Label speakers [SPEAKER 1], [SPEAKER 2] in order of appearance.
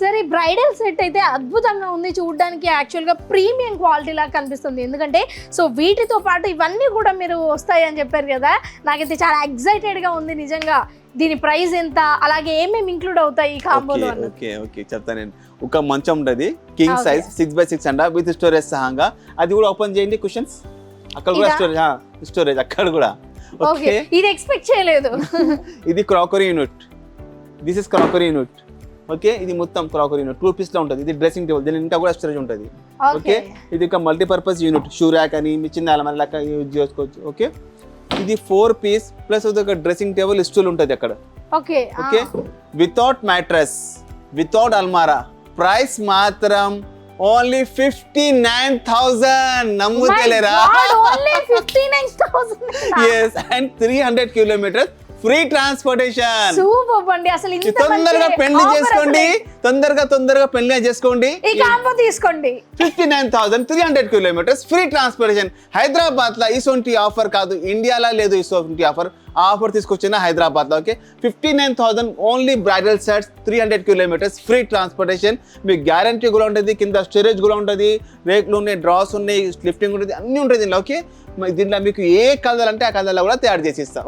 [SPEAKER 1] సరే bridal set అయితే అద్భుతంగా ఉంది చూడడానికి, యాక్చువల్గా ప్రీమియం క్వాలిటీ లాగా కనిపిస్తుంది. ఎందుకంటే సో వీటితో పాటు ఇవన్నీ కూడా మీరు వస్తాయి అని చెప్పారు కదా, నాకైతే చాలా ఎక్సైటెడ్గా ఉంది నిజంగా. దీని ప్రైస్ ఎంత, అలాగే ఏమేమి ఇంక్లూడ్ అవుతాయి ఈ కాంబోలో?
[SPEAKER 2] ఓకే ఓకే చెప్తాను నేను. ఒక మంచం ఉంటుంది కింగ్ సైజ్ 6x6 అంట విత్ స్టోరేజ్ సహంగా. అది కూడా ఓపెన్ చేయండి కుషన్స్, అక్కడ కూడా స్టోరేజ్ అక్కడ కూడా.
[SPEAKER 1] ఓకే, ఇది ఎక్స్పెక్ట్ చేయలేదు.
[SPEAKER 2] ఇది crockery unit, this is crockery unit. Okay, ఇది మొత్తం క్రాకరీ యూనిట్ 2 పీస్ లో ఉంటుంది. ఇది డ్రెస్సింగ్ టేబుల్, దీని ఇంకా కూడా స్టోరేజ్ ఉంటుంది. ఓకే, ఇది ఒక మల్టీపర్పస్ యూనిట్, షూ ర్యాక్ అని మీ చిన్న అలమారి లెక్క యూజ్ చేసుకోవచ్చు. ఓకే, ఇది 4 పీస్ ప్లస్ ఒక డ్రెస్సింగ్ టేబుల్ స్టూల్ ఉంటుంది అక్కడ.
[SPEAKER 1] Okay
[SPEAKER 2] okay, without mattress, without అల్మారా, ప్రైస్ మాత్రం ఓన్లీ 59,000. నమ్ముతలేరా? yes, and 300 kilometers free transportation.
[SPEAKER 1] Super అండి, అసలు ఇంత
[SPEAKER 2] తొందరగా పెళ్లి చేసుకోండి, తొందరగా పెళ్లి చేసుకోండి,
[SPEAKER 1] ఈ కాంబో తీసుకోండి.
[SPEAKER 2] 59,300 kilometers ఫ్రీ ట్రాన్స్పోర్టేషన్. హైదరాబాద్ లో ఇసొంటి ఆఫర్ కాదు, ఇండియాలో లేదు ఇసొంటి ఆఫర్ తీసుకొచ్చిన హైదరాబాద్ లో. Okay, 59,000 only bridal sets, 300 kilometers free transportation. మీకు గ్యారంటీ కూడా ఉంటుంది, కింద స్టోరేజ్ కూడా ఉంటుంది, రేకులు ఉన్నాయి, డ్రాస్ ఉన్నాయి, లిఫ్టింగ్ ఉంటుంది, అన్ని ఉంటుంది దీనిలో. ఓకే, దీంట్లో మీకు ఏ కలర్ అంటే ఆ కలర్లో కూడా తయారు చేసి ఇస్తాం.